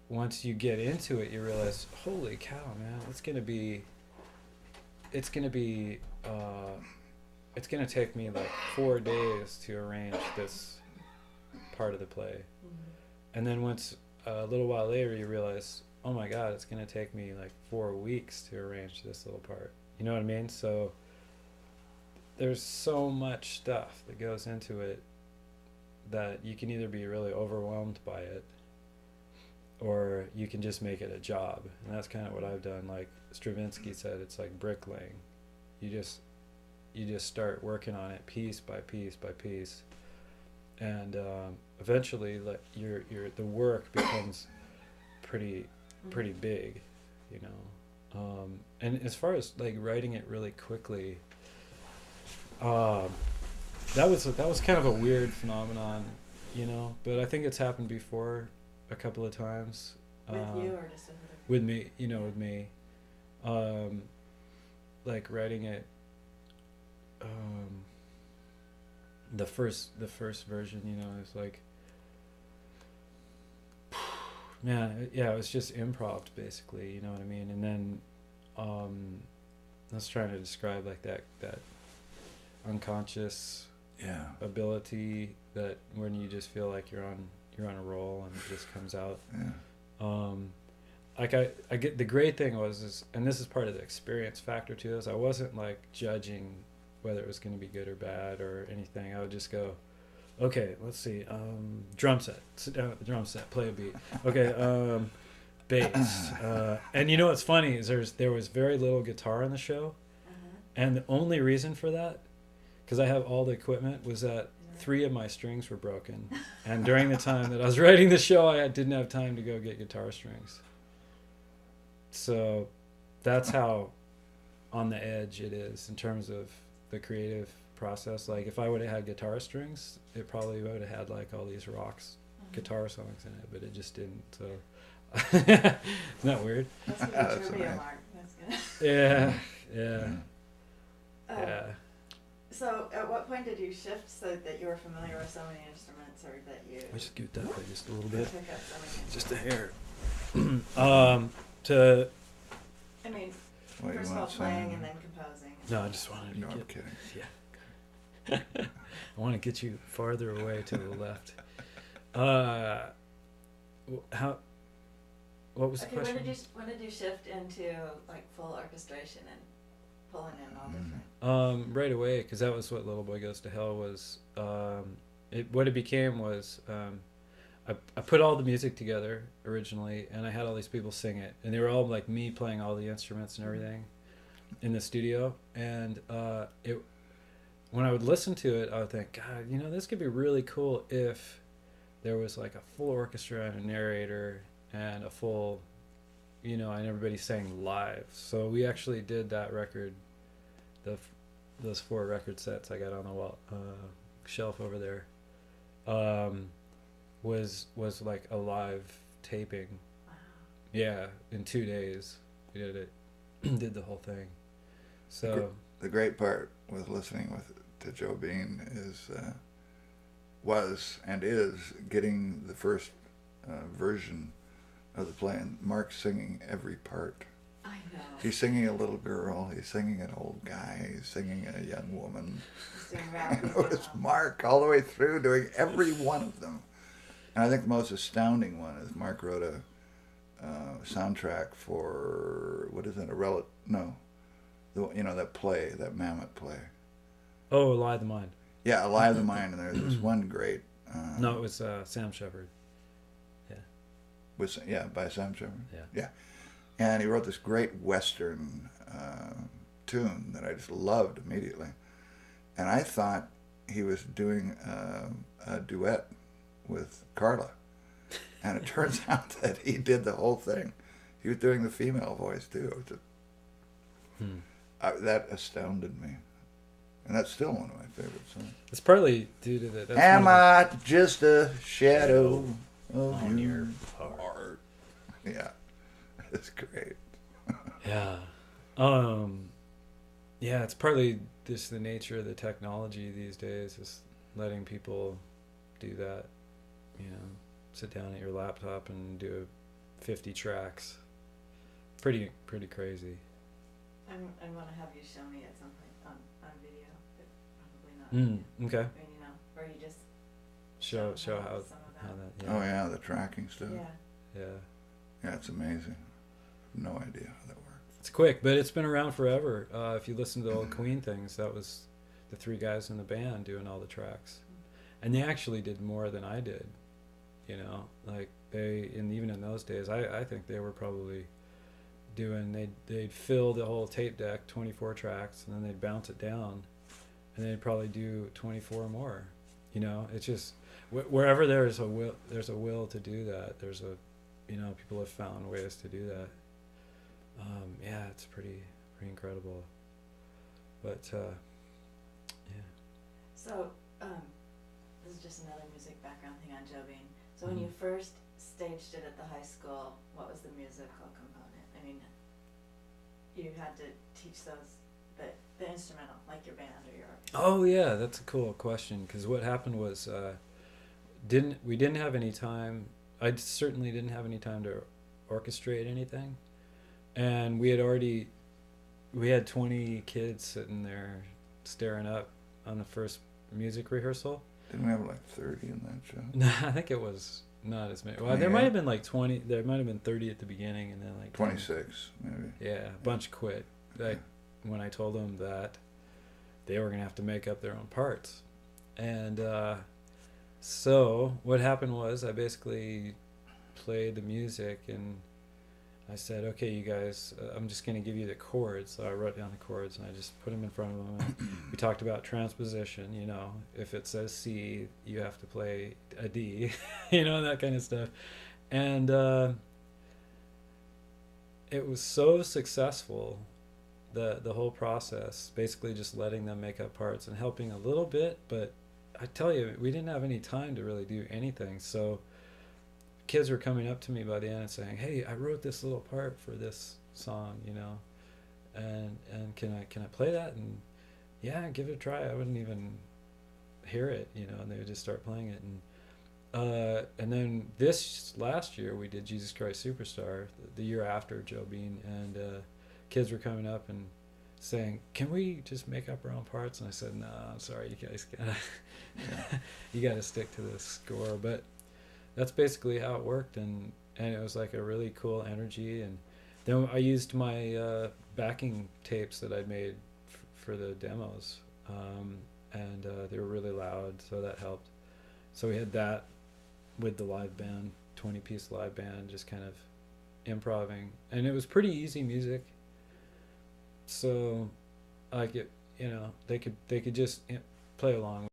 once you get into it, you realize, holy cow, man, it's gonna take me like 4 days to arrange this part of the play. And then once a little while later you realize, oh my god, it's gonna take me like 4 weeks to arrange this little part. You know what I mean? So there's so much stuff that goes into it that you can either be really overwhelmed by it, or you can just make it a job. And that's kind of what I've done. Like Stravinsky said, it's like bricklaying. You just start working on it piece by piece by piece, and eventually, like the work becomes pretty big, And as far as like writing it really quickly, that was kind of a weird phenomenon, But I think it's happened before a couple of times. With you or just another? With me, with me. Like writing it, the first version, it's like, man, it was just improv basically, you know what I mean? And then I was trying to describe like that unconscious ability that when you just feel like you're on a roll and it just comes out. Like I get, the great thing was and this is part of the experience factor to this, I wasn't like judging whether it was going to be good or bad or anything. I would just go, okay, let's see, drum set, sit down at the drum set, play a beat. Okay, bass. And you know what's funny is there was very little guitar in the show. And the only reason for that, because I have all the equipment, was that 3 of my strings were broken. And during the time that I was writing the show, I didn't have time to go get guitar strings. So that's how on the edge it is in terms of the creative process. Like if I would have had guitar strings, it probably would have had like all these guitar songs in it, but it just didn't. So isn't that weird? That's a good trivia, Mark. That's good. Yeah. So at what point did you shift so that you were familiar with so many instruments, or that you I just scoot that way just a little bit, pick up so many just instruments? a hair. To I mean, What, first of all, playing and then composing. no, I just wanted to No, I'm get, kidding. yeah. I want to get you farther away to the left. What was the question? When did you shift into like full orchestration and pulling in all different? Right away, because that was what Little Boy Goes to Hell was. What it became was I put all the music together originally, and I had all these people sing it, and they were all like me playing all the instruments and everything in the studio. And when I would listen to it, I would think, God, this could be really cool if there was like a full orchestra and a narrator and a full, and everybody sang live. So we actually did that record, those 4 record sets I got on the wall shelf over there. Was like a live taping. Wow. Yeah, in 2 days we did it. Did the whole thing. So the great part with listening to Joe Bean was and is getting the first version of the play, and Mark's singing every part. I know. He's singing a little girl, he's singing an old guy, he's singing a young woman. And it was Mark all the way through doing every one of them. And I think the most astounding one is Mark wrote a soundtrack for, what is it, that play, that Mammoth play. Oh, Alive the Mind. Yeah, Alive the Mind, and there's this one great... no, it was Sam Shepard. By Sam Shepard. Yeah. And he wrote this great Western tune that I just loved immediately. And I thought he was doing a duet with Carla. And it turns out that he did the whole thing. He was doing the female voice too. That astounded me. And that's still one of my favorite songs. It's partly due to that. Am I just a shadow on your heart? Yeah. It's great. Yeah. Yeah, it's partly just the nature of the technology these days, is letting people do that. Sit down at your laptop and do 50 tracks. Pretty crazy. I want to have you show me at some point on video, but probably not. Okay. I mean, where you just show how some of how that. that. Oh yeah, the tracking stuff. Yeah. Yeah, it's amazing. No idea how that works. It's quick, but it's been around forever. If you listen to the old Queen things, that was the 3 guys in the band doing all the tracks, and they actually did more than I did. Like even in those days, I think they were probably doing, they'd fill the whole tape deck, 24 tracks, and then they'd bounce it down, and they'd probably do 24 more. It's just wherever there's a will to do that. There's people have found ways to do that. Yeah, it's pretty incredible. But yeah. So this is just another music background thing on Joe Bean. So when you first staged it at the high school, what was the musical component? I mean, you had to teach those the instrumental, like your band or your orchestra. Oh yeah, that's a cool question, because what happened was we didn't have any time. I certainly didn't have any time to orchestrate anything, and we had 20 kids sitting there staring up on the first music rehearsal. Didn't we have like 30 in that show? No, I think it was not as many. Well, there might have been like 20. There might have been 30 at the beginning, and then like 26 maybe. Yeah, a bunch quit. Like when I told them that they were gonna have to make up their own parts, and so what happened was I basically played the music and I said, okay, you guys, I'm just going to give you the chords. So I wrote down the chords and I just put them in front of them. And we talked about transposition, you know, if it says C, you have to play a D, you know, that kind of stuff. And it was so successful, the whole process, basically just letting them make up parts and helping a little bit. But I tell you, we didn't have any time to really do anything. So kids were coming up to me by the end and saying, hey, I wrote this little part for this song, you know, and can I play that? And yeah, give it a try. I wouldn't even hear it, you know, and they would just start playing it. And then this last year we did Jesus Christ Superstar, the year after Joe Bean, and kids were coming up and saying, can we just make up our own parts? And I said, no, I'm sorry, you guys gotta you gotta stick to the score. But that's basically how it worked, and it was like a really cool energy. And then I used my backing tapes that I'd made for the demos, and they were really loud, so that helped. So we had that with the live band, 20-piece live band, just kind of improvising, and it was pretty easy music. So like it, you know, they could just play along.